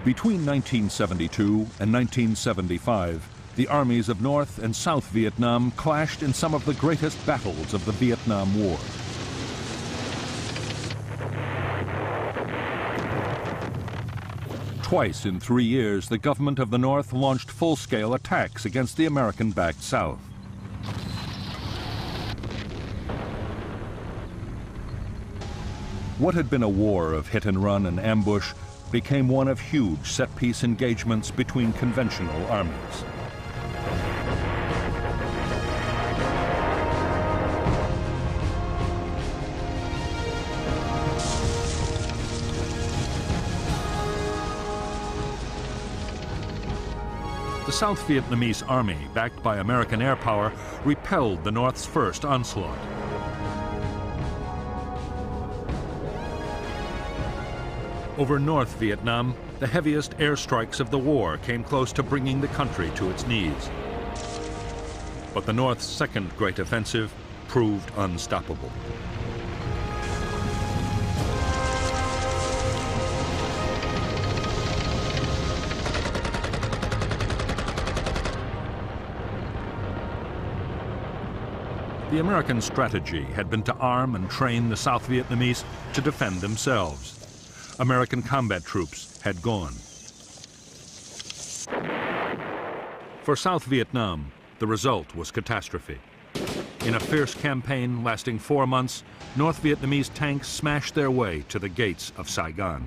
Between 1972 and 1975, the armies of North and South Vietnam clashed in some of the greatest battles of the Vietnam War. Twice in 3 years, the government of the North launched full-scale attacks against the American-backed South. What had been a war of hit-and-run and ambush became one of huge set-piece engagements between conventional armies. The South Vietnamese army, backed by American air power, repelled the North's first onslaught. Over North Vietnam, the heaviest airstrikes of the war came close to bringing the country to its knees. But the North's second great offensive proved unstoppable. The American strategy had been to arm and train the South Vietnamese to defend themselves. American combat troops had gone. For South Vietnam, the result was catastrophe. In a fierce campaign lasting 4 months, North Vietnamese tanks smashed their way to the gates of Saigon.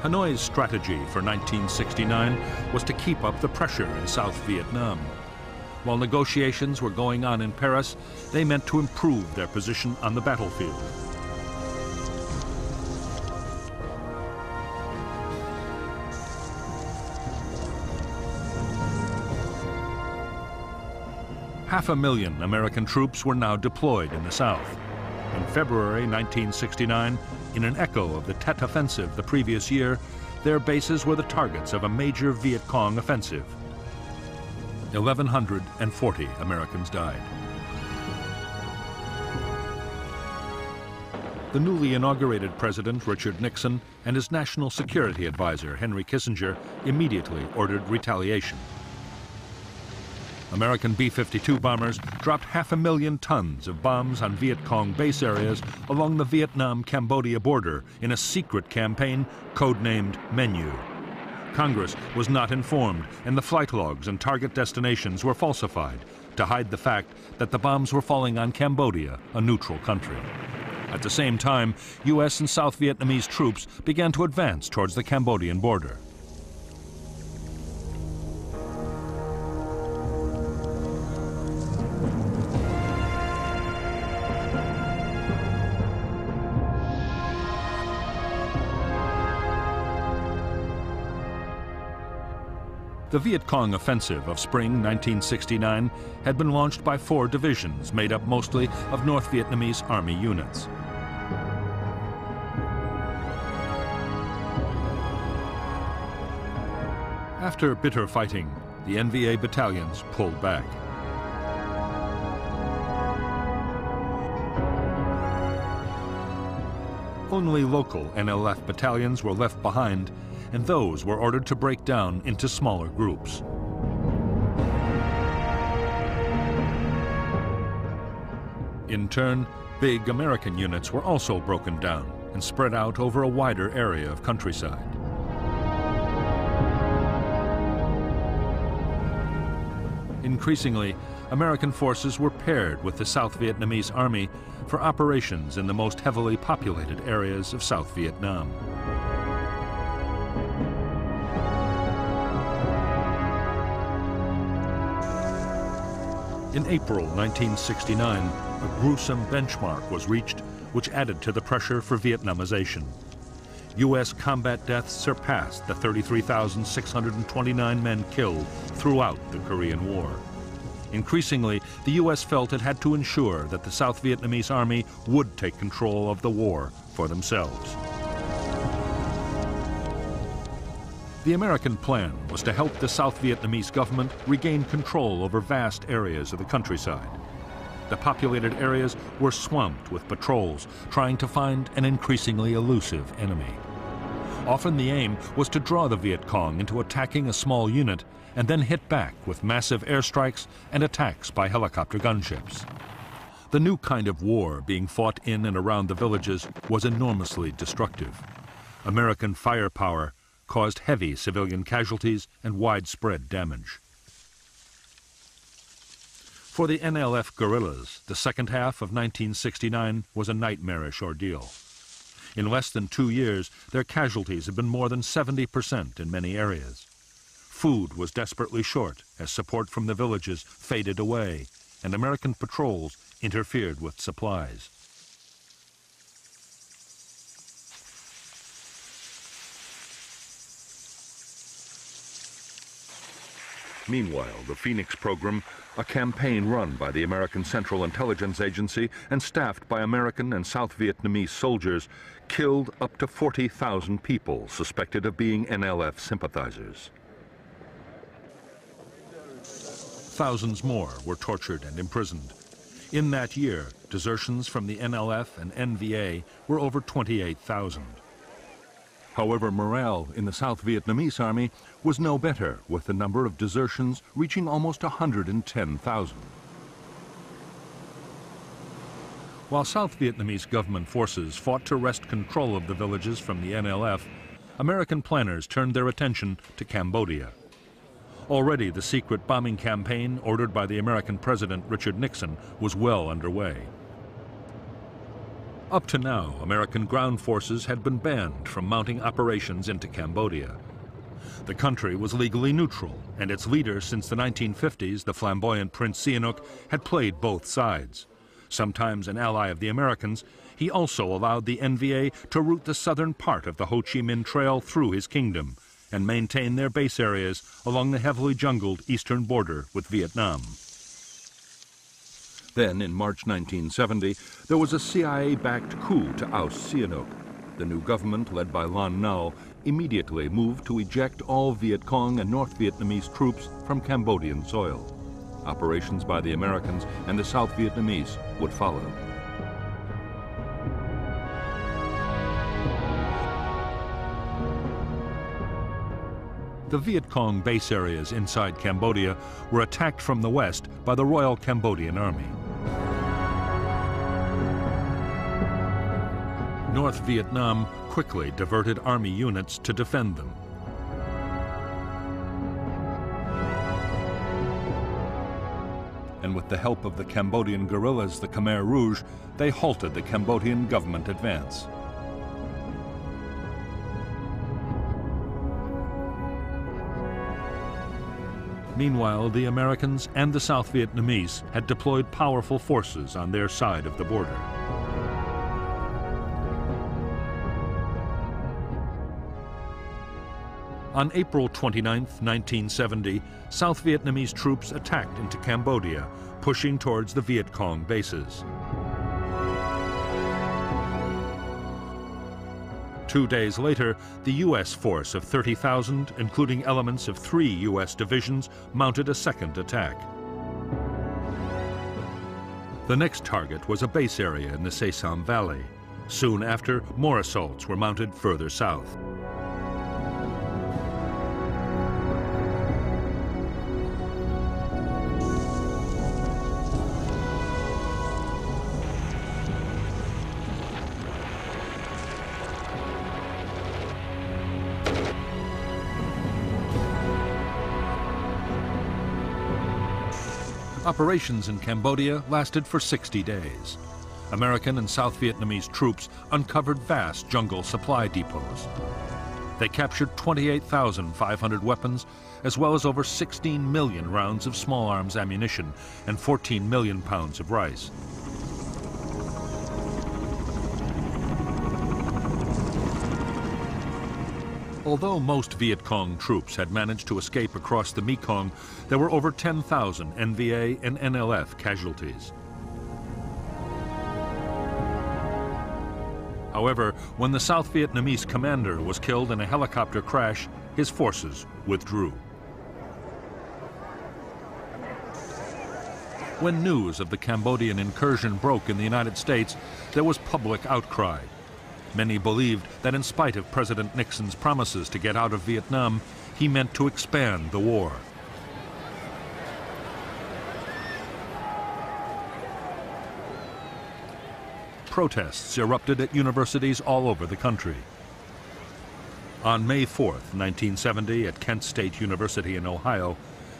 Hanoi's strategy for 1969 was to keep up the pressure in South Vietnam. While negotiations were going on in Paris, they meant to improve their position on the battlefield. Half a million American troops were now deployed in the South. In February 1969, in an echo of the Tet Offensive the previous year, their bases were the targets of a major Viet Cong offensive. 1,140 Americans died. The newly inaugurated President Richard Nixon and his national security advisor Henry Kissinger immediately ordered retaliation. American B-52 bombers dropped 500,000 tons of bombs on Viet Cong base areas along the Vietnam-Cambodia border in a secret campaign codenamed Menu. Congress was not informed, and the flight logs and target destinations were falsified to hide the fact that the bombs were falling on Cambodia, a neutral country. At the same time, U.S. and South Vietnamese troops began to advance towards the Cambodian border. The Viet Cong offensive of spring 1969 had been launched by 4 divisions made up mostly of North Vietnamese Army units. After bitter fighting, the NVA battalions pulled back. Only local NLF battalions were left behind, and those were ordered to break down into smaller groups. In turn, big American units were also broken down and spread out over a wider area of countryside. Increasingly, American forces were paired with the South Vietnamese Army for operations in the most heavily populated areas of South Vietnam. In April 1969, a gruesome benchmark was reached which added to the pressure for Vietnamization. U.S. combat deaths surpassed the 33,629 men killed throughout the Korean War. Increasingly, the U.S. felt it had to ensure that the South Vietnamese army would take control of the war for themselves. The American plan was to help the South Vietnamese government regain control over vast areas of the countryside. The populated areas were swamped with patrols trying to find an increasingly elusive enemy. Often the aim was to draw the Viet Cong into attacking a small unit and then hit back with massive airstrikes and attacks by helicopter gunships. The new kind of war being fought in and around the villages was enormously destructive. American firepower caused heavy civilian casualties and widespread damage. For the NLF guerrillas, the second half of 1969 was a nightmarish ordeal. In less than 2 years, their casualties had been more than 70% in many areas. Food was desperately short as support from the villages faded away, and American patrols interfered with supplies. Meanwhile, the Phoenix program, a campaign run by the American Central Intelligence Agency and staffed by American and South Vietnamese soldiers, killed up to 40,000 people suspected of being NLF sympathizers. Thousands more were tortured and imprisoned. In that year, desertions from the NLF and NVA were over 28,000. However, morale in the South Vietnamese army was no better, with the number of desertions reaching almost 110,000. While South Vietnamese government forces fought to wrest control of the villages from the NLF, American planners turned their attention to Cambodia. Already the secret bombing campaign ordered by the American President Richard Nixon was well underway. Up to now, American ground forces had been banned from mounting operations into Cambodia. The country was legally neutral, and its leader since the 1950s, the flamboyant Prince Sihanouk, had played both sides. Sometimes an ally of the Americans, he also allowed the NVA to route the southern part of the Ho Chi Minh Trail through his kingdom and maintain their base areas along the heavily jungled eastern border with Vietnam. Then, in March 1970, there was a CIA-backed coup to oust Sihanouk. The new government, led by Lon Nol, immediately moved to eject all Viet Cong and North Vietnamese troops from Cambodian soil. Operations by the Americans and the South Vietnamese would follow. The Viet Cong base areas inside Cambodia were attacked from the west by the Royal Cambodian Army. North Vietnam quickly diverted army units to defend them. And with the help of the Cambodian guerrillas, the Khmer Rouge, they halted the Cambodian government advance. Meanwhile, the Americans and the South Vietnamese had deployed powerful forces on their side of the border. On April 29, 1970, South Vietnamese troops attacked into Cambodia, pushing towards the Viet Cong bases. 2 days later, the U.S. force of 30,000, including elements of 3 U.S. divisions, mounted a second attack. The next target was a base area in the Se Sam Valley. Soon after, more assaults were mounted further south. Operations in Cambodia lasted for 60 days. American and South Vietnamese troops uncovered vast jungle supply depots. They captured 28,500 weapons, as well as over 16 million rounds of small arms ammunition and 14 million pounds of rice. Although most Viet Cong troops had managed to escape across the Mekong, there were over 10,000 NVA and NLF casualties. However, when the South Vietnamese commander was killed in a helicopter crash, his forces withdrew. When news of the Cambodian incursion broke in the United States, there was public outcry. Many believed that in spite of President Nixon's promises to get out of Vietnam, he meant to expand the war. Protests erupted at universities all over the country. On May 4th, 1970, at Kent State University in Ohio,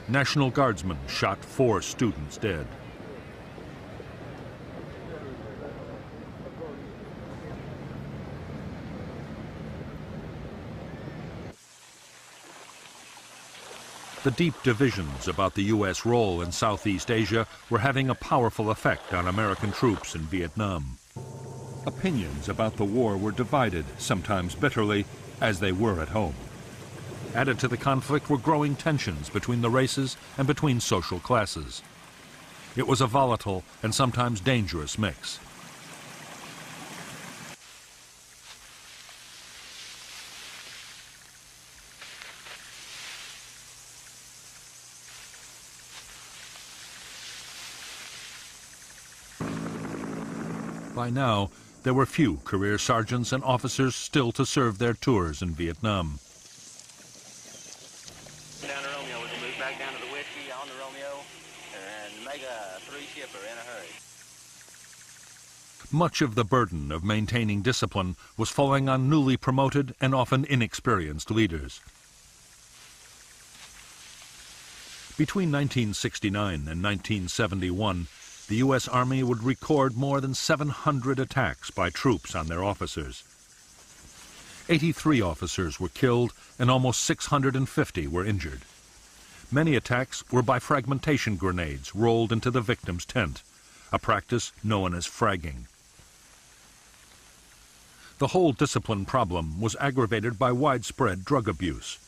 National Guardsmen shot 4 students dead. The deep divisions about the U.S. role in Southeast Asia were having a powerful effect on American troops in Vietnam. Opinions about the war were divided, sometimes bitterly, as they were at home. Added to the conflict were growing tensions between the races and between social classes. It was a volatile and sometimes dangerous mix. By now, there were few career sergeants and officers still to serve their tours in Vietnam. Down to Romeo, we can move back down to the Whiskey on the Romeo and make a 3-shipper in a hurry. Much of the burden of maintaining discipline was falling on newly promoted and often inexperienced leaders. Between 1969 and 1971, the U.S. Army would record more than 700 attacks by troops on their officers. 83 officers were killed and almost 650 were injured. Many attacks were by fragmentation grenades rolled into the victim's tent, a practice known as fragging. The whole discipline problem was aggravated by widespread drug abuse.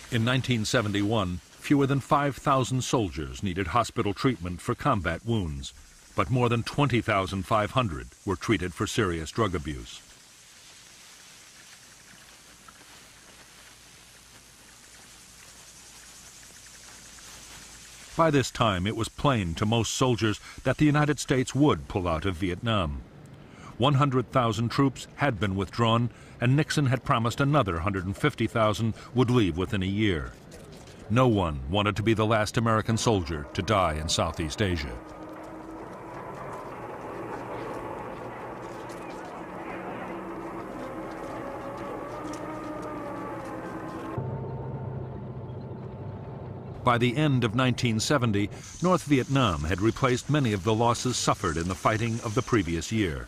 In 1971, fewer than 5,000 soldiers needed hospital treatment for combat wounds, but more than 20,500 were treated for serious drug abuse. By this time, it was plain to most soldiers that the United States would pull out of Vietnam. 100,000 troops had been withdrawn, and Nixon had promised another 150,000 would leave within a year. No one wanted to be the last American soldier to die in Southeast Asia. By the end of 1970, North Vietnam had replaced many of the losses suffered in the fighting of the previous year.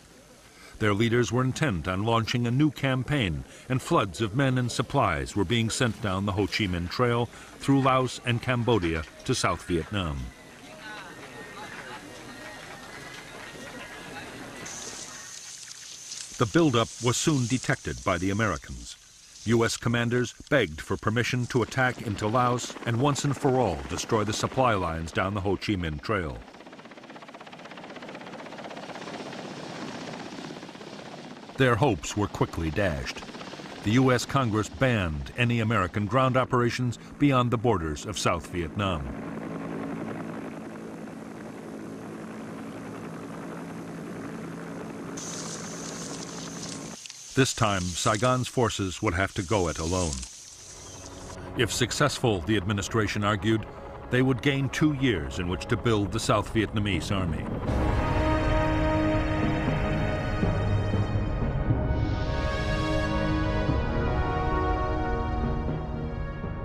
Their leaders were intent on launching a new campaign, and floods of men and supplies were being sent down the Ho Chi Minh Trail through Laos and Cambodia to South Vietnam. The buildup was soon detected by the Americans. U.S. commanders begged for permission to attack into Laos and once and for all destroy the supply lines down the Ho Chi Minh Trail. Their hopes were quickly dashed. The U.S. Congress banned any American ground operations beyond the borders of South Vietnam. This time, Saigon's forces would have to go it alone. If successful, the administration argued, they would gain 2 years in which to build the South Vietnamese army.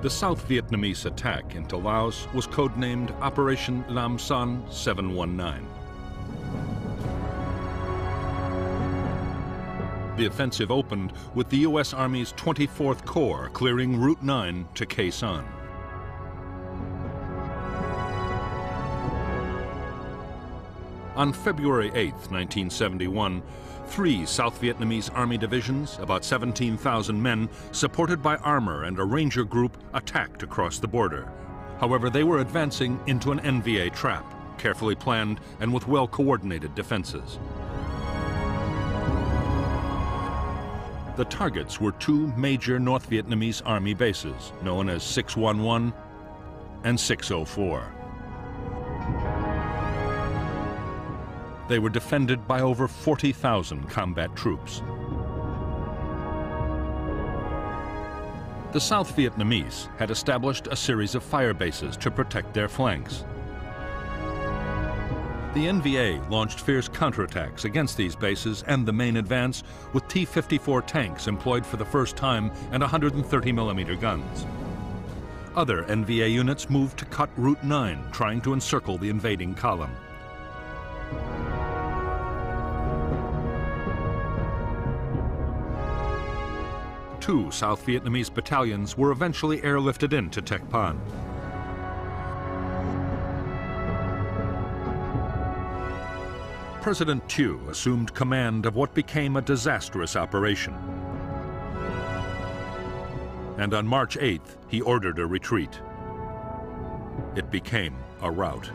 The South Vietnamese attack into Laos was codenamed Operation Lam Son 719. The offensive opened with the U.S. Army's 24th Corps clearing Route 9 to Khe Sanh. On February 8, 1971, 3 South Vietnamese Army divisions, about 17,000 men, supported by armor and a ranger group, attacked across the border. However, they were advancing into an NVA trap, carefully planned and with well-coordinated defenses. The targets were 2 major North Vietnamese Army bases, known as 611 and 604. They were defended by over 40,000 combat troops. The South Vietnamese had established a series of fire bases to protect their flanks. The NVA launched fierce counterattacks against these bases and the main advance with T-54 tanks employed for the first time and 130mm guns. Other NVA units moved to cut Route 9, trying to encircle the invading column. Two South Vietnamese battalions were eventually airlifted into Tec Pon. President Thieu assumed command of what became a disastrous operation. And on March 8th, he ordered a retreat. It became a rout.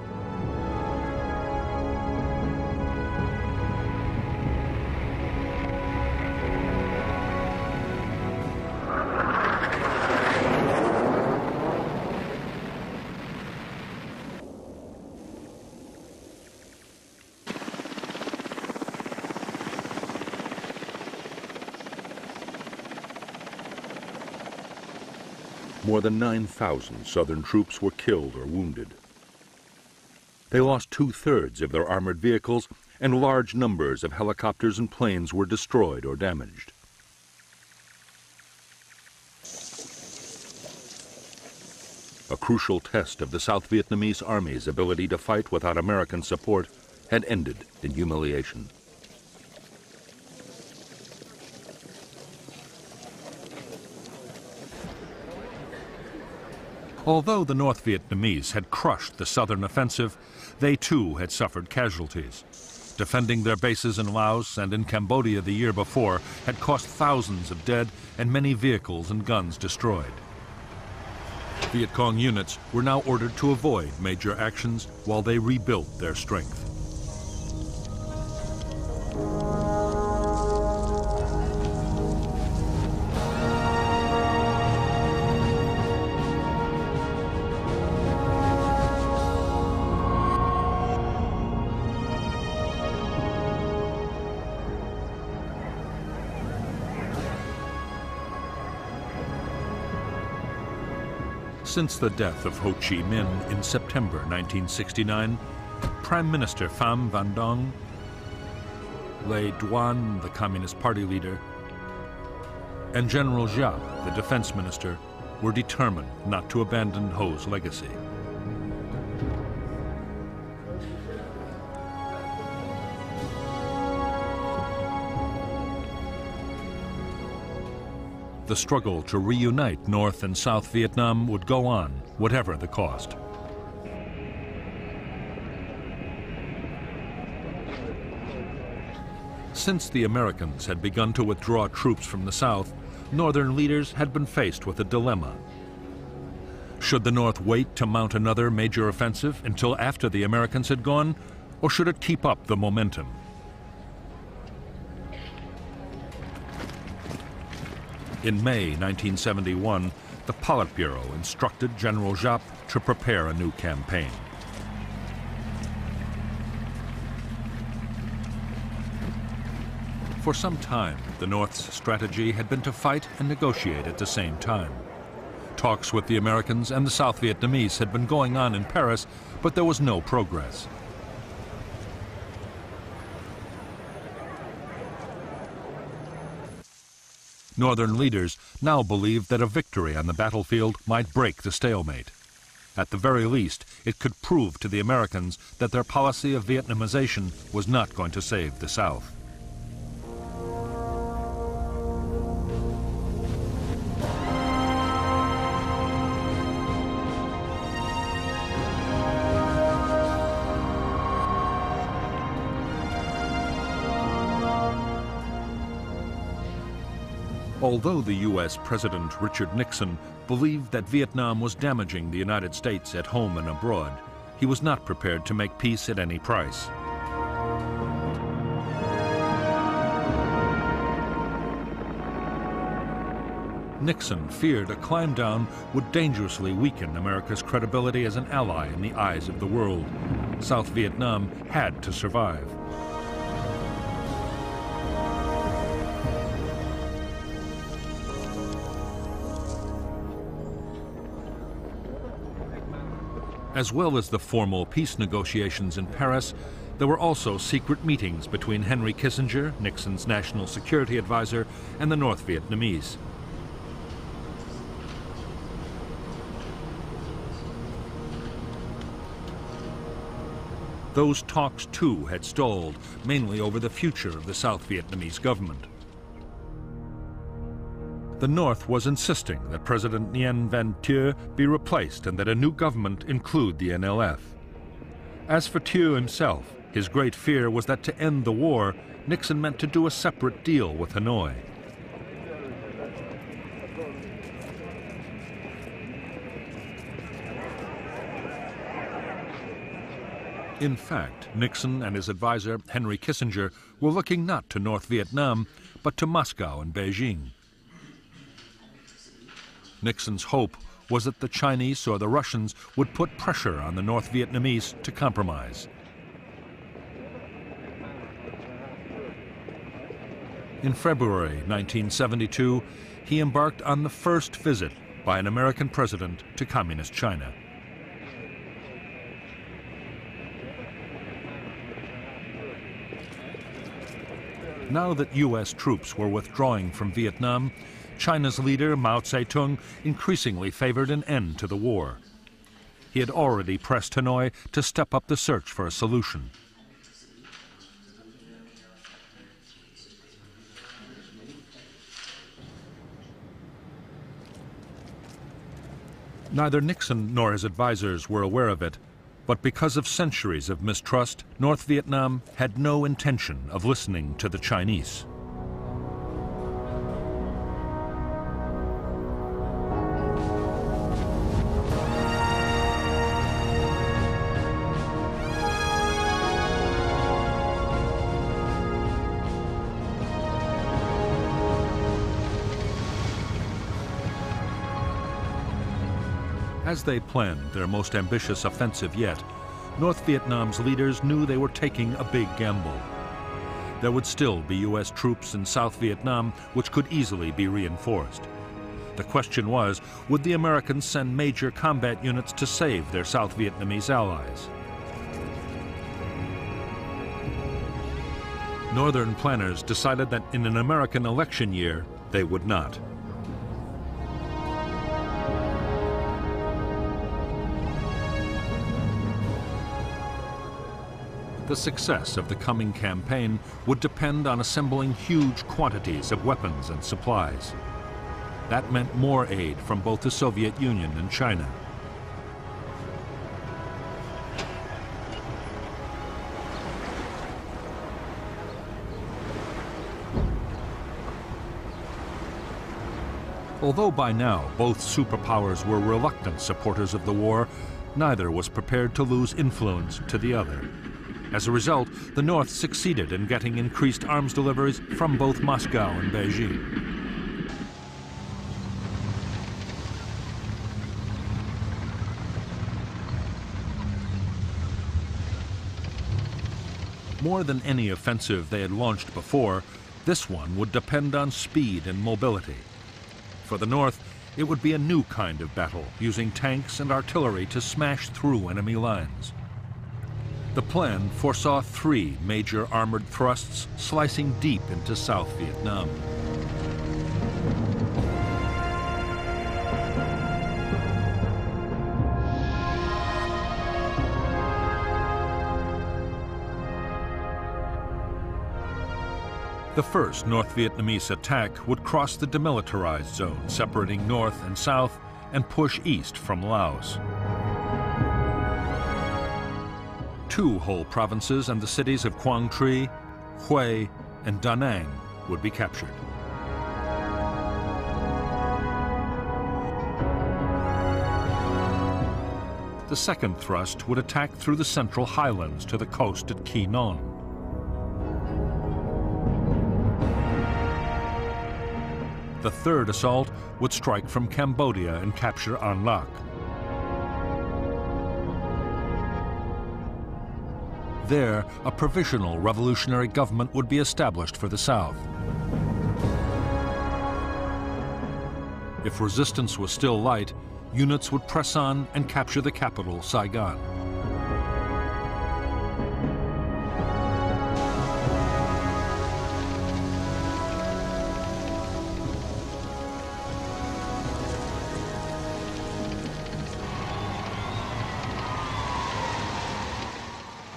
More than 9,000 Southern troops were killed or wounded. They lost 2/3 of their armored vehicles, and large numbers of helicopters and planes were destroyed or damaged. A crucial test of the South Vietnamese Army's ability to fight without American support had ended in humiliation. Although the North Vietnamese had crushed the southern offensive, they too had suffered casualties. Defending their bases in Laos and in Cambodia the year before had cost thousands of dead and many vehicles and guns destroyed. Viet Cong units were now ordered to avoid major actions while they rebuilt their strength. Since the death of Ho Chi Minh in September 1969, Prime Minister Pham Van Dong, Le Duan, the Communist Party leader, and General Giap, the defense minister, were determined not to abandon Ho's legacy. The struggle to reunite North and South Vietnam would go on, whatever the cost. Since the Americans had begun to withdraw troops from the South, Northern leaders had been faced with a dilemma. Should the North wait to mount another major offensive until after the Americans had gone, or should it keep up the momentum? In May 1971, the Politburo instructed General Giap to prepare a new campaign. For some time, the North's strategy had been to fight and negotiate at the same time. Talks with the Americans and the South Vietnamese had been going on in Paris, but there was no progress. Northern leaders now believed that a victory on the battlefield might break the stalemate. At the very least, it could prove to the Americans that their policy of Vietnamization was not going to save the South. Although the U.S. President Richard Nixon believed that Vietnam was damaging the United States at home and abroad, he was not prepared to make peace at any price. Nixon feared a climb down would dangerously weaken America's credibility as an ally in the eyes of the world. South Vietnam had to survive. As well as the formal peace negotiations in Paris, there were also secret meetings between Henry Kissinger, Nixon's national security advisor, and the North Vietnamese. Those talks, too, had stalled, mainly over the future of the South Vietnamese government. The North was insisting that President Nguyen Van Thieu be replaced and that a new government include the NLF. As for Thieu himself, his great fear was that to end the war, Nixon meant to do a separate deal with Hanoi. In fact, Nixon and his advisor, Henry Kissinger, were looking not to North Vietnam, but to Moscow and Beijing. Nixon's hope was that the Chinese or the Russians would put pressure on the North Vietnamese to compromise. In February 1972, he embarked on the first visit by an American president to Communist China. Now that U.S. troops were withdrawing from Vietnam, China's leader, Mao Zedong, increasingly favored an end to the war. He had already pressed Hanoi to step up the search for a solution. Neither Nixon nor his advisors were aware of it, but because of centuries of mistrust, North Vietnam had no intention of listening to the Chinese. As they planned their most ambitious offensive yet, North Vietnam's leaders knew they were taking a big gamble. There would still be U.S. troops in South Vietnam which could easily be reinforced. The question was, would the Americans send major combat units to save their South Vietnamese allies? Northern planners decided that in an American election year, they would not. The success of the coming campaign would depend on assembling huge quantities of weapons and supplies. That meant more aid from both the Soviet Union and China. Although by now both superpowers were reluctant supporters of the war, neither was prepared to lose influence to the other. As a result, the North succeeded in getting increased arms deliveries from both Moscow and Beijing. More than any offensive they had launched before, this one would depend on speed and mobility. For the North, it would be a new kind of battle, using tanks and artillery to smash through enemy lines. The plan foresaw 3 major armored thrusts slicing deep into South Vietnam. The first North Vietnamese attack would cross the demilitarized zone separating North and South and push east from Laos. 2 whole provinces and the cities of Quang Tri, Hue, and Da Nang would be captured. The second thrust would attack through the central highlands to the coast at Ki Non. The third assault would strike from Cambodia and capture An Lac. There, a provisional revolutionary government would be established for the south. If resistance was still light, units would press on and capture the capital, Saigon.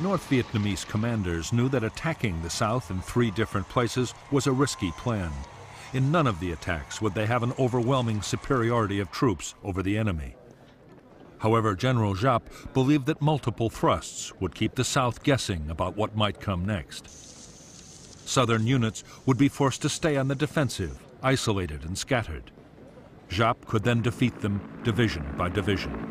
North Vietnamese commanders knew that attacking the south in 3 different places was a risky plan. In none of the attacks would they have an overwhelming superiority of troops over the enemy. However, General Giap believed that multiple thrusts would keep the south guessing about what might come next. Southern units would be forced to stay on the defensive, isolated and scattered. Giap could then defeat them division by division.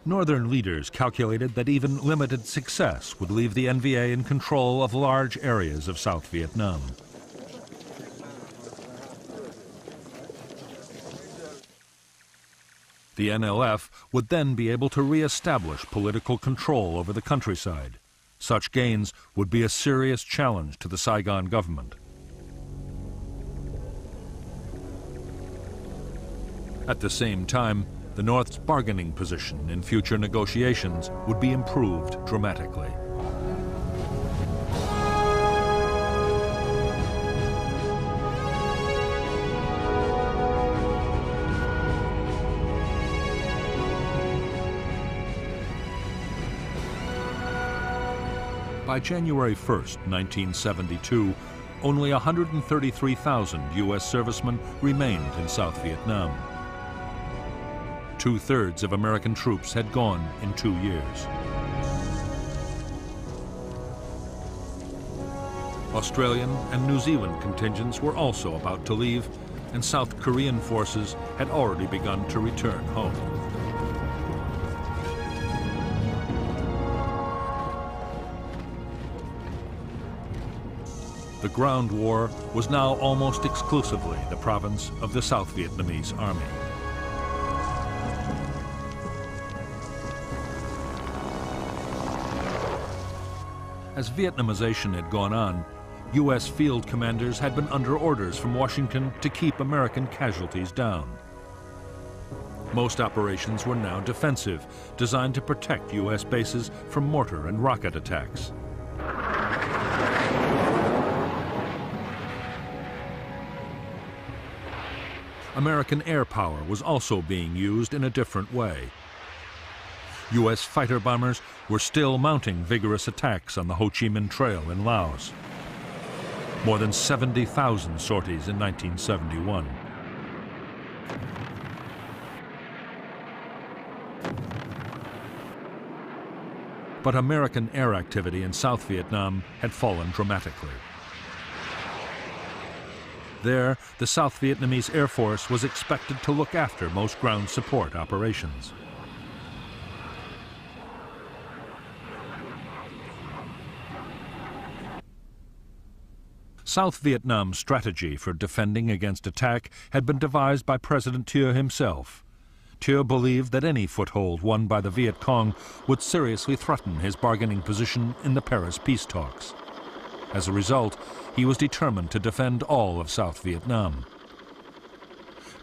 Northern leaders calculated that even limited success would leave the NVA in control of large areas of South Vietnam. The NLF would then be able to re-establish political control over the countryside. Such gains would be a serious challenge to the Saigon government. At the same time, the North's bargaining position in future negotiations would be improved dramatically. By January 1st, 1972, only 133,000 U.S. servicemen remained in South Vietnam. 2/3 of American troops had gone in 2 years. Australian and New Zealand contingents were also about to leave, and South Korean forces had already begun to return home. The ground war was now almost exclusively the province of the South Vietnamese Army. As Vietnamization had gone on, U.S. field commanders had been under orders from Washington to keep American casualties down. Most operations were now defensive, designed to protect U.S. bases from mortar and rocket attacks. American air power was also being used in a different way. U.S. fighter bombers were still mounting vigorous attacks on the Ho Chi Minh Trail in Laos. More than 70,000 sorties in 1971. But American air activity in South Vietnam had fallen dramatically. There, the South Vietnamese Air Force was expected to look after most ground support operations. South Vietnam's strategy for defending against attack had been devised by President Thieu himself. Thieu believed that any foothold won by the Viet Cong would seriously threaten his bargaining position in the Paris peace talks. As a result, he was determined to defend all of South Vietnam.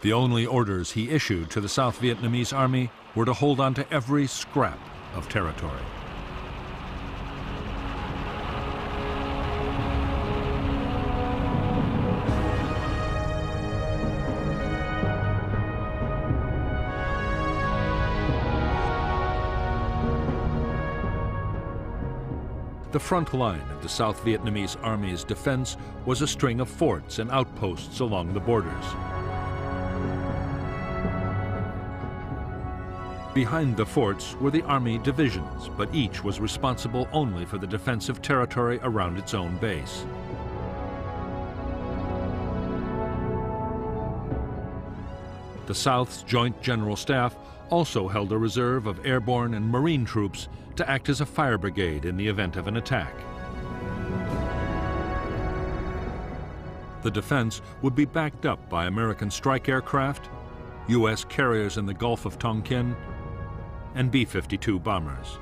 The only orders he issued to the South Vietnamese army were to hold on to every scrap of territory. The front line of the South Vietnamese Army's defense was a string of forts and outposts along the borders. Behind the forts were the Army divisions, but each was responsible only for the defensive territory around its own base. The South's Joint General Staff also held a reserve of airborne and marine troops to act as a fire brigade in the event of an attack. The defense would be backed up by American strike aircraft, U.S. carriers in the Gulf of Tonkin, and B-52 bombers.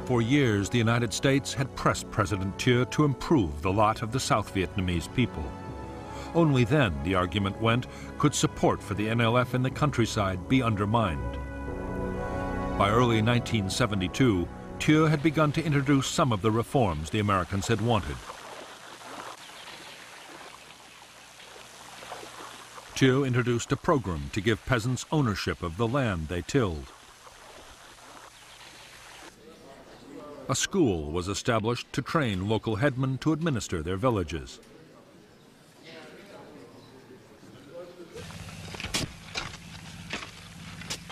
For years, the United States had pressed President Thieu to improve the lot of the South Vietnamese people. Only then, the argument went, could support for the NLF in the countryside be undermined. By early 1972, Thieu had begun to introduce some of the reforms the Americans had wanted. Thieu introduced a program to give peasants ownership of the land they tilled. A school was established to train local headmen to administer their villages.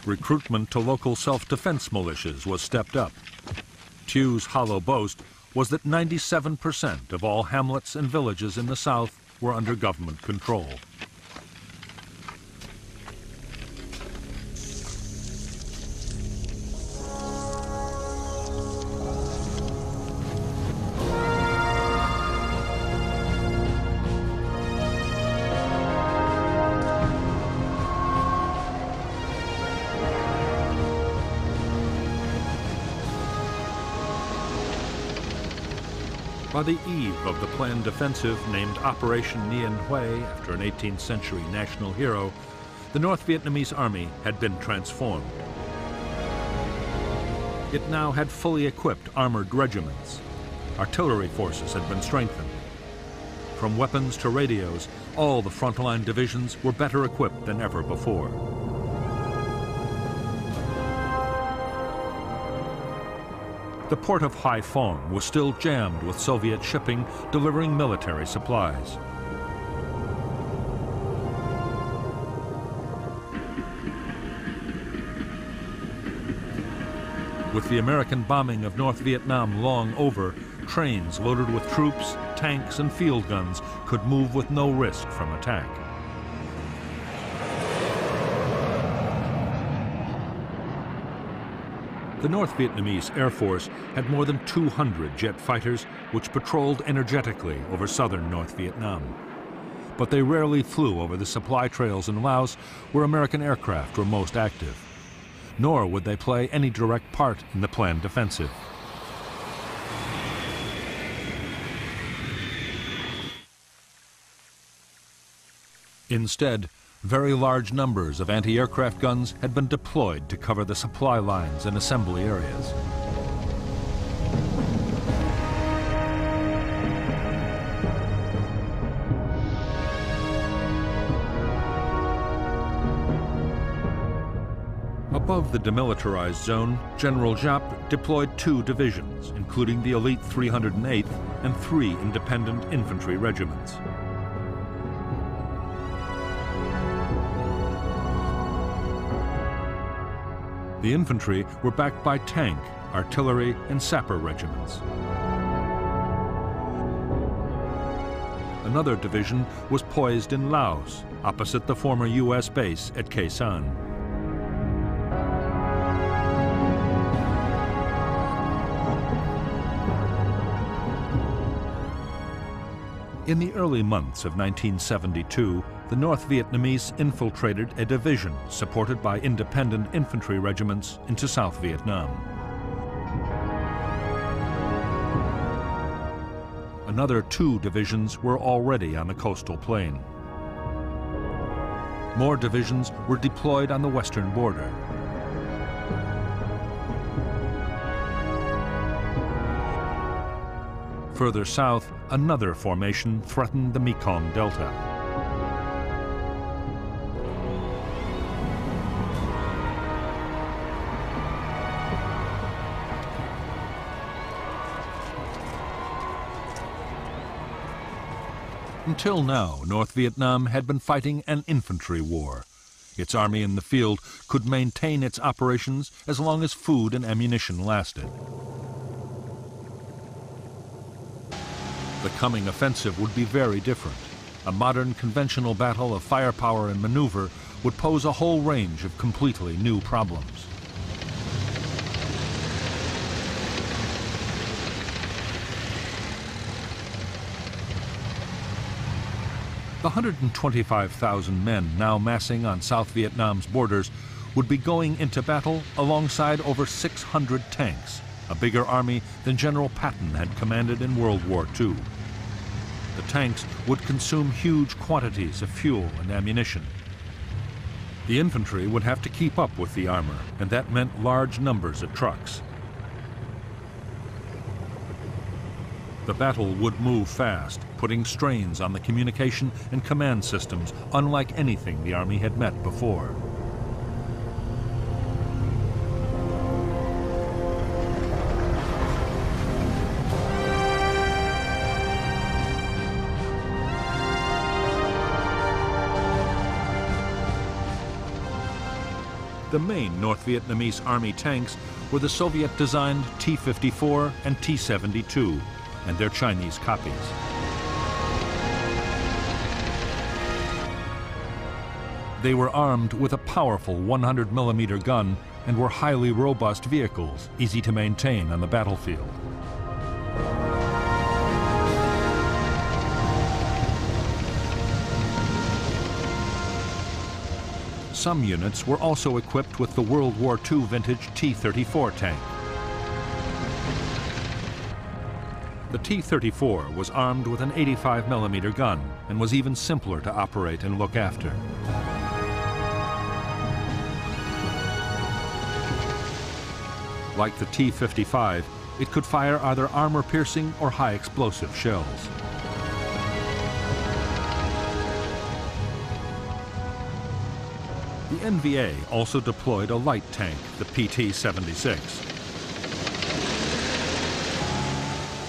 Recruitment to local self-defense militias was stepped up. Thieu's hollow boast was that 97% of all hamlets and villages in the South were under government control. By the eve of the planned offensive named Operation Nguyen Hue, after an 18th century national hero, the North Vietnamese army had been transformed. It now had fully equipped armored regiments. Artillery forces had been strengthened. From weapons to radios, all the frontline divisions were better equipped than ever before. The port of Haiphong was still jammed with Soviet shipping delivering military supplies. With the American bombing of North Vietnam long over, trains loaded with troops, tanks, and field guns could move with no risk from attack. The North Vietnamese Air Force had more than 200 jet fighters which patrolled energetically over southern North Vietnam. But they rarely flew over the supply trails in Laos where American aircraft were most active. Nor would they play any direct part in the planned offensive. Instead, very large numbers of anti-aircraft guns had been deployed to cover the supply lines and assembly areas. Above the demilitarized zone, General Giap deployed 2 divisions, including the elite 308th and 3 independent infantry regiments. The infantry were backed by tank, artillery, and sapper regiments. Another division was poised in Laos, opposite the former U.S. base at Khe Sanh. In the early months of 1972, the North Vietnamese infiltrated a division supported by independent infantry regiments into South Vietnam. Another 2 divisions were already on the coastal plain. More divisions were deployed on the western border. Further south, another formation threatened the Mekong Delta. Until now, North Vietnam had been fighting an infantry war. Its army in the field could maintain its operations as long as food and ammunition lasted. The coming offensive would be very different. A modern conventional battle of firepower and maneuver would pose a whole range of completely new problems. The 125,000 men now massing on South Vietnam's borders would be going into battle alongside over 600 tanks, a bigger army than General Patton had commanded in World War II. The tanks would consume huge quantities of fuel and ammunition. The infantry would have to keep up with the armor, and that meant large numbers of trucks. The battle would move fast, putting strains on the communication and command systems unlike anything the Army had met before. The main North Vietnamese Army tanks were the Soviet-designed T-54 and T-72, and their Chinese copies. They were armed with a powerful 100mm gun and were highly robust vehicles, easy to maintain on the battlefield. Some units were also equipped with the World War II vintage T-34 tank. The T-34 was armed with an 85mm gun and was even simpler to operate and look after. Like the T-55, it could fire either armor-piercing or high-explosive shells. The NVA also deployed a light tank, the PT-76.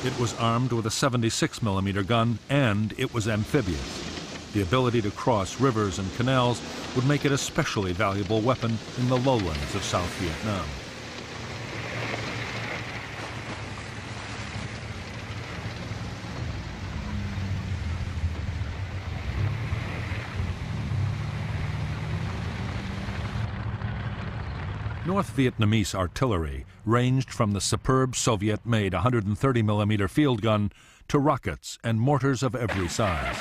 It was armed with a 76mm gun, and it was amphibious. The ability to cross rivers and canals would make it a especially valuable weapon in the lowlands of South Vietnam. North Vietnamese artillery ranged from the superb Soviet-made 130mm field gun to rockets and mortars of every size.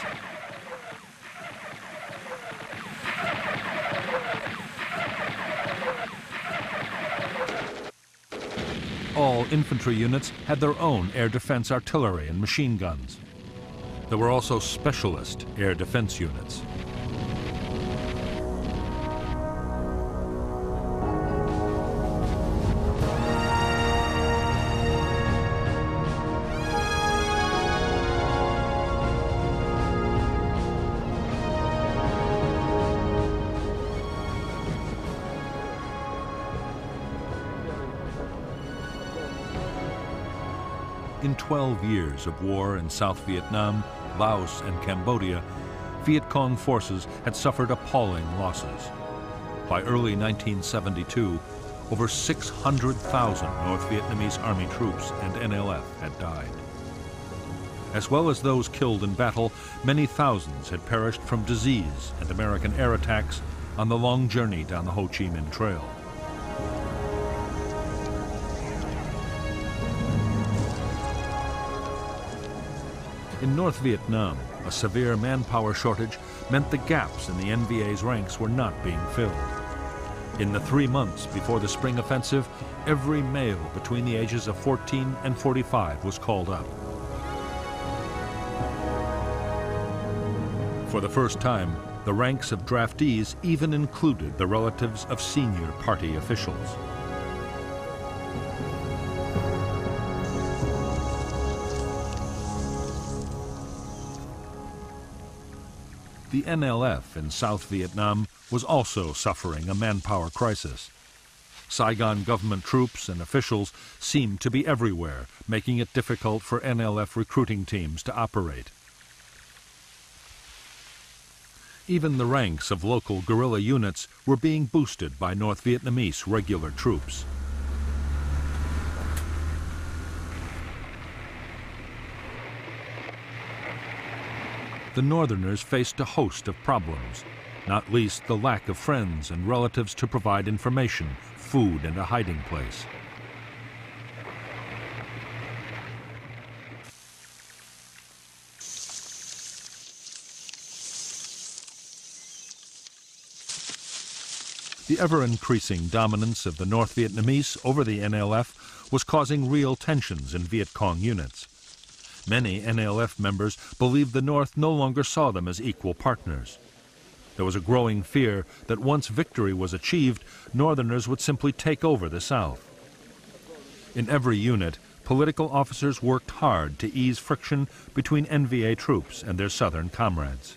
All infantry units had their own air defense artillery and machine guns. There were also specialist air defense units. In 12 years of war in South Vietnam, Laos, and Cambodia, Viet Cong forces had suffered appalling losses. By early 1972, over 600,000 North Vietnamese Army troops and NLF had died. As well as those killed in battle, many thousands had perished from disease and American air attacks on the long journey down the Ho Chi Minh Trail. In North Vietnam, a severe manpower shortage meant the gaps in the NVA's ranks were not being filled. In the 3 months before the spring offensive, every male between the ages of 14 and 45 was called up. For the first time, the ranks of draftees even included the relatives of senior party officials. The NLF in South Vietnam was also suffering a manpower crisis. Saigon government troops and officials seemed to be everywhere, making it difficult for NLF recruiting teams to operate. Even the ranks of local guerrilla units were being boosted by North Vietnamese regular troops. The Northerners faced a host of problems, not least the lack of friends and relatives to provide information, food, and a hiding place. The ever-increasing dominance of the North Vietnamese over the NLF was causing real tensions in Viet Cong units. Many NLF members believed the North no longer saw them as equal partners. There was a growing fear that once victory was achieved, Northerners would simply take over the South. In every unit, political officers worked hard to ease friction between NVA troops and their Southern comrades.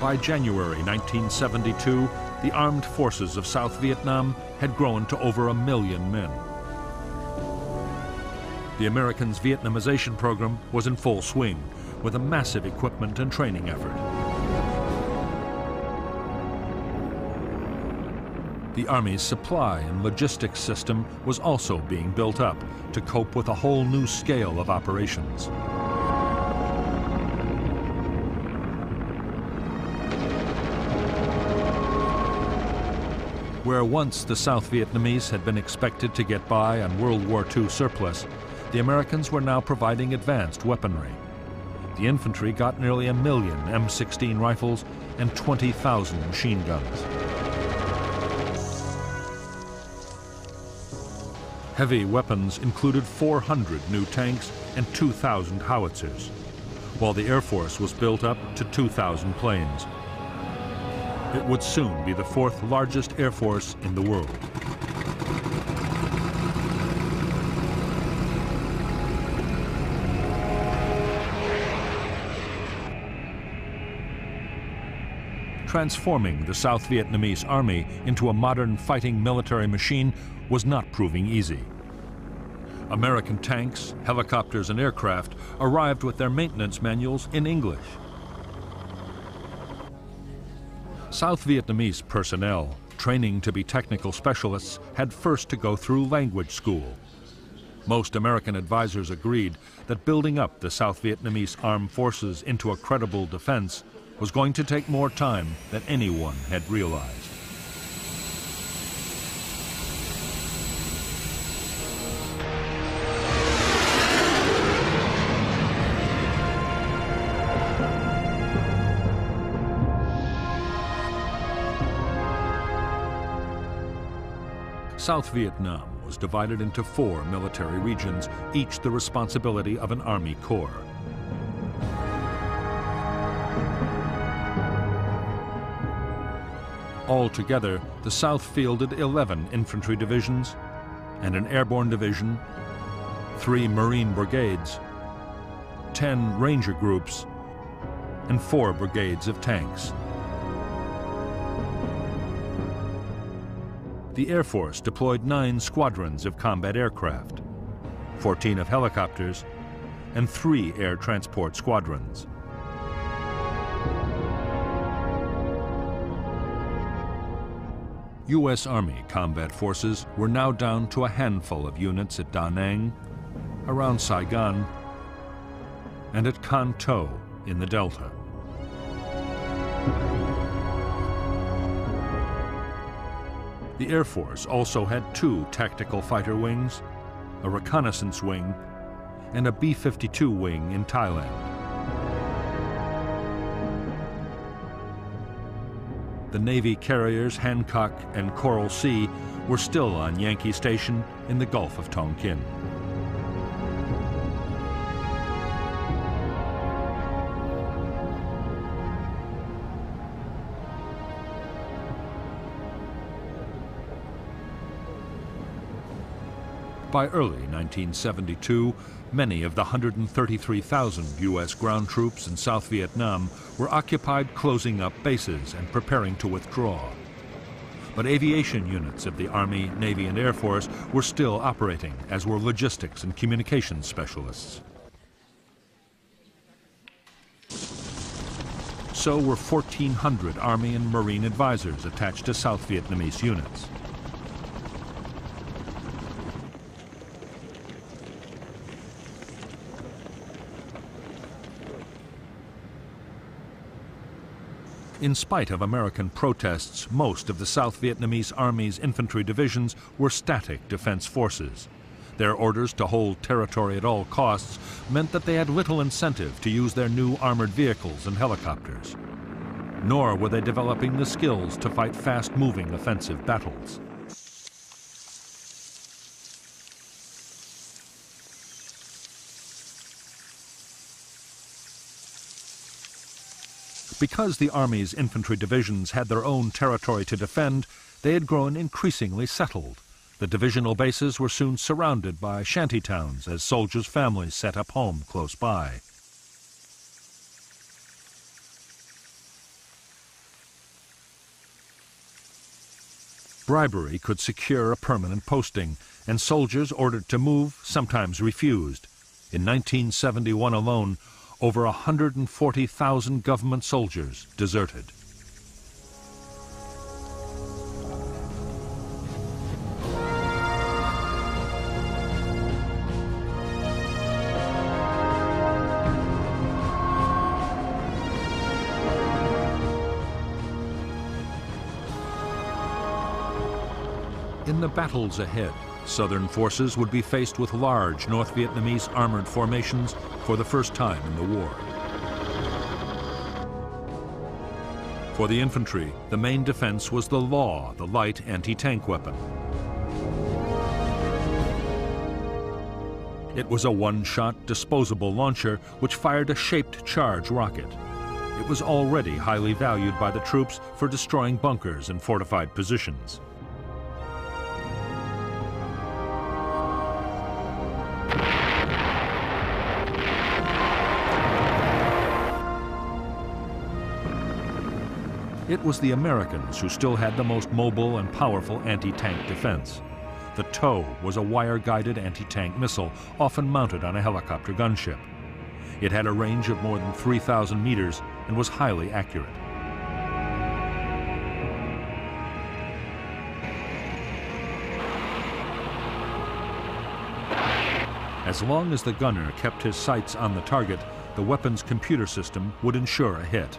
By January 1972, the armed forces of South Vietnam had grown to over 1 million men. The Americans' Vietnamization program was in full swing, with a massive equipment and training effort. The Army's supply and logistics system was also being built up to cope with a whole new scale of operations. Where once the South Vietnamese had been expected to get by on World War II surplus, the Americans were now providing advanced weaponry. The infantry got nearly 1 million M16 rifles and 20,000 machine guns. Heavy weapons included 400 new tanks and 2,000 howitzers, while the Air Force was built up to 2,000 planes. It would soon be the 4th largest air force in the world. Transforming the South Vietnamese army into a modern fighting military machine was not proving easy. American tanks, helicopters, and aircraft arrived with their maintenance manuals in English. South Vietnamese personnel, training to be technical specialists, had first to go through language school. Most American advisors agreed that building up the South Vietnamese armed forces into a credible defense was going to take more time than anyone had realized. South Vietnam was divided into 4 military regions, each the responsibility of an Army corps. Altogether, the South fielded 11 infantry divisions and an airborne division, 3 Marine brigades, 10 Ranger groups, and 4 brigades of tanks. The Air Force deployed 9 squadrons of combat aircraft, 14 of helicopters, and 3 air transport squadrons. U.S. Army combat forces were now down to a handful of units at Da Nang, around Saigon, and at Can Tho in the Delta. The Air Force also had 2 tactical fighter wings, a reconnaissance wing, and a B-52 wing in Thailand. The Navy carriers Hancock and Coral Sea were still on Yankee Station in the Gulf of Tonkin. By early 1972, many of the 133,000 U.S. ground troops in South Vietnam were occupied closing up bases and preparing to withdraw. But aviation units of the Army, Navy, and Air Force were still operating, as were logistics and communications specialists. So were 1,400 Army and Marine advisors attached to South Vietnamese units. In spite of American protests, most of the South Vietnamese Army's infantry divisions were static defense forces. Their orders to hold territory at all costs meant that they had little incentive to use their new armored vehicles and helicopters. Nor were they developing the skills to fight fast-moving offensive battles. Because the Army's infantry divisions had their own territory to defend, they had grown increasingly settled. The divisional bases were soon surrounded by shanty towns as soldiers' families set up home close by. Bribery could secure a permanent posting, and soldiers ordered to move sometimes refused. In 1971 alone, over 140,000 government soldiers deserted. In the battles ahead, Southern forces would be faced with large North Vietnamese armored formations for the first time in the war. For the infantry, the main defense was the Law, the light anti-tank weapon. It was a one-shot disposable launcher which fired a shaped charge rocket. It was already highly valued by the troops for destroying bunkers and fortified positions. It was the Americans who still had the most mobile and powerful anti-tank defense. The TOW was a wire-guided anti-tank missile, often mounted on a helicopter gunship. It had a range of more than 3,000 meters and was highly accurate. As long as the gunner kept his sights on the target, the weapon's computer system would ensure a hit.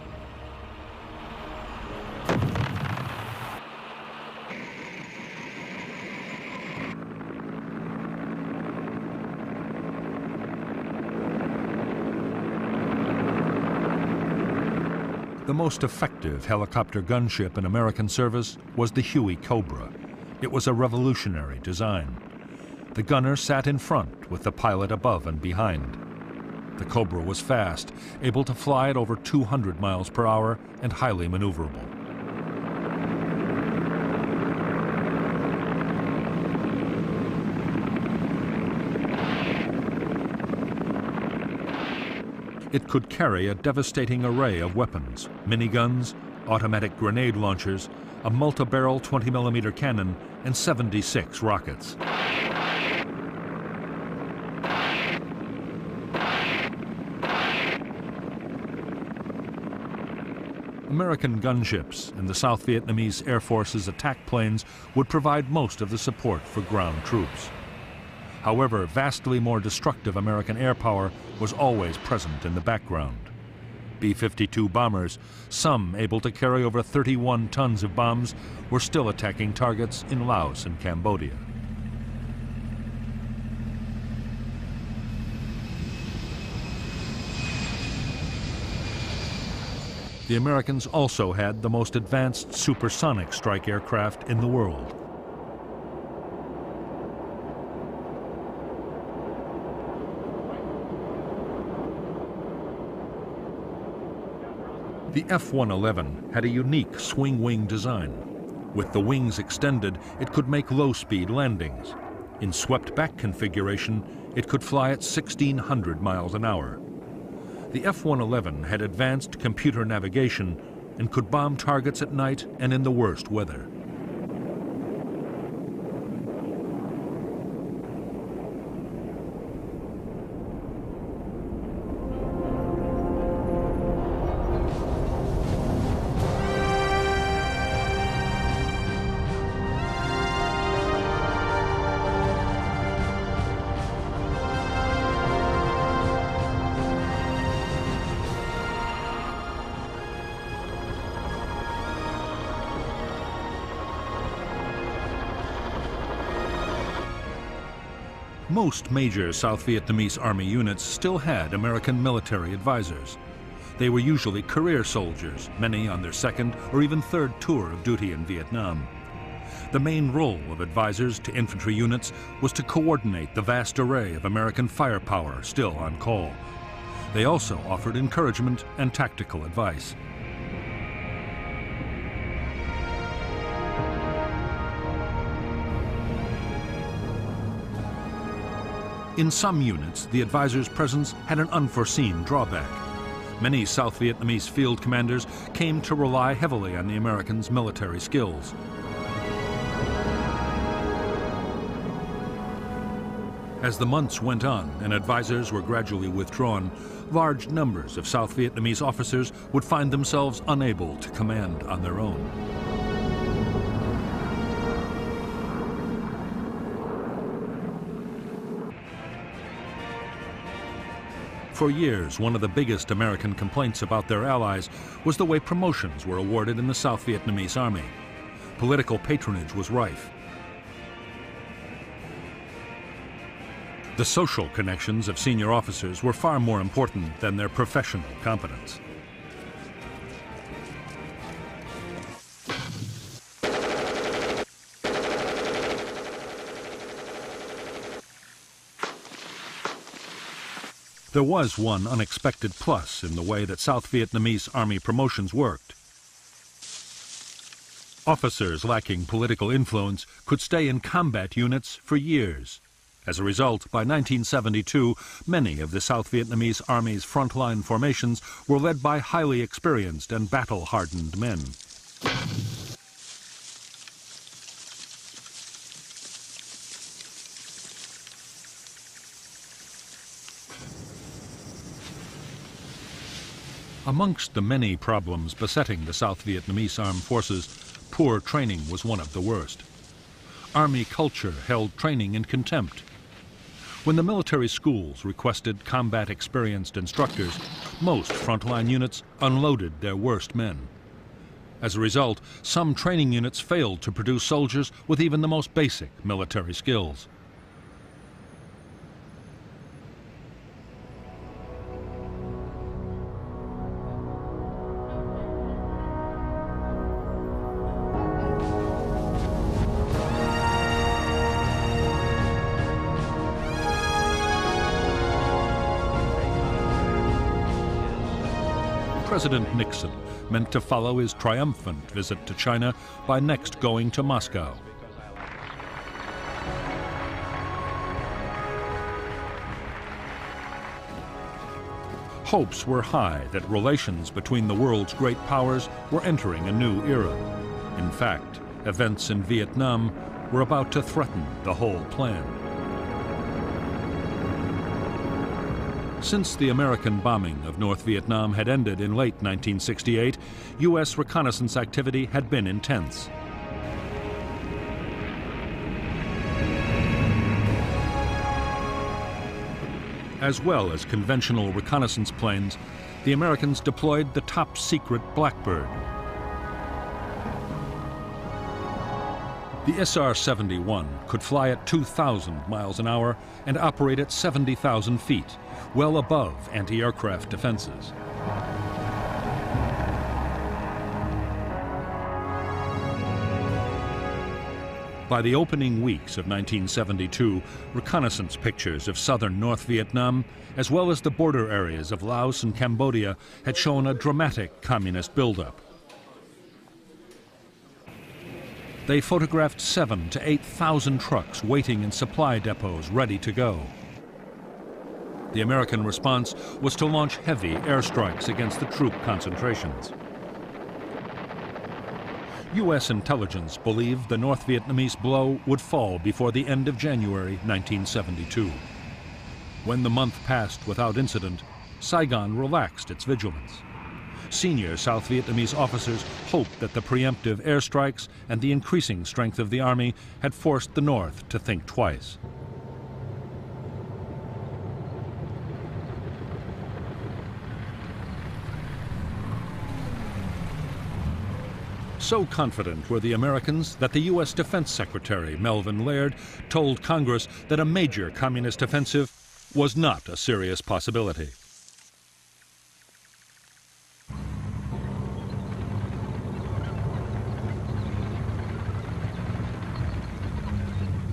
The most effective helicopter gunship in American service was the Huey Cobra. It was a revolutionary design. The gunner sat in front with the pilot above and behind. The Cobra was fast, able to fly at over 200 miles per hour and highly maneuverable. It could carry a devastating array of weapons: miniguns, automatic grenade launchers, a multi-barrel 20mm cannon, and 76 rockets. American gunships and the South Vietnamese Air Force's attack planes would provide most of the support for ground troops. However, vastly more destructive American air power was always present in the background. B-52 bombers, some able to carry over 31 tons of bombs, were still attacking targets in Laos and Cambodia. The Americans also had the most advanced supersonic strike aircraft in the world. The F-111 had a unique swing-wing design. With the wings extended, it could make low-speed landings. In swept-back configuration, it could fly at 1,600 miles an hour. The F-111 had advanced computer navigation and could bomb targets at night and in the worst weather. Most major South Vietnamese Army units still had American military advisors. They were usually career soldiers, many on their second or even third tour of duty in Vietnam. The main role of advisors to infantry units was to coordinate the vast array of American firepower still on call. They also offered encouragement and tactical advice. In some units, the advisor's presence had an unforeseen drawback. Many South Vietnamese field commanders came to rely heavily on the Americans' military skills. As the months went on and advisors were gradually withdrawn, large numbers of South Vietnamese officers would find themselves unable to command on their own. For years, one of the biggest American complaints about their allies was the way promotions were awarded in the South Vietnamese Army. Political patronage was rife. The social connections of senior officers were far more important than their professional competence. There was one unexpected plus in the way that South Vietnamese Army promotions worked. Officers lacking political influence could stay in combat units for years. As a result, by 1972, many of the South Vietnamese Army's frontline formations were led by highly experienced and battle-hardened men. Amongst the many problems besetting the South Vietnamese armed forces, poor training was one of the worst. Army culture held training in contempt. When the military schools requested combat-experienced instructors, most frontline units unloaded their worst men. As a result, some training units failed to produce soldiers with even the most basic military skills. President Nixon meant to follow his triumphant visit to China by next going to Moscow. Hopes were high that relations between the world's great powers were entering a new era. In fact, events in Vietnam were about to threaten the whole plan. Since the American bombing of North Vietnam had ended in late 1968, U.S. reconnaissance activity had been intense. As well as conventional reconnaissance planes, the Americans deployed the top-secret Blackbird. The SR-71 could fly at 2,000 miles an hour and operate at 70,000 feet, well above anti-aircraft defenses. By the opening weeks of 1972, reconnaissance pictures of southern North Vietnam, as well as the border areas of Laos and Cambodia, had shown a dramatic communist buildup. They photographed 7,000 to 8,000 trucks waiting in supply depots ready to go. The American response was to launch heavy airstrikes against the troop concentrations. U.S. intelligence believed the North Vietnamese blow would fall before the end of January 1972. When the month passed without incident, Saigon relaxed its vigilance. Senior South Vietnamese officers hoped that the preemptive airstrikes and the increasing strength of the army had forced the North to think twice. So confident were the Americans that the U.S. Defense Secretary, Melvin Laird, told Congress that a major communist offensive was not a serious possibility.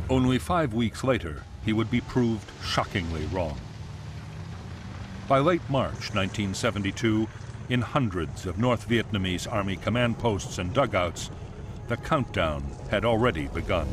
Only 5 weeks later, he would be proved shockingly wrong. By late March 1972, in hundreds of North Vietnamese Army command posts and dugouts, the countdown had already begun.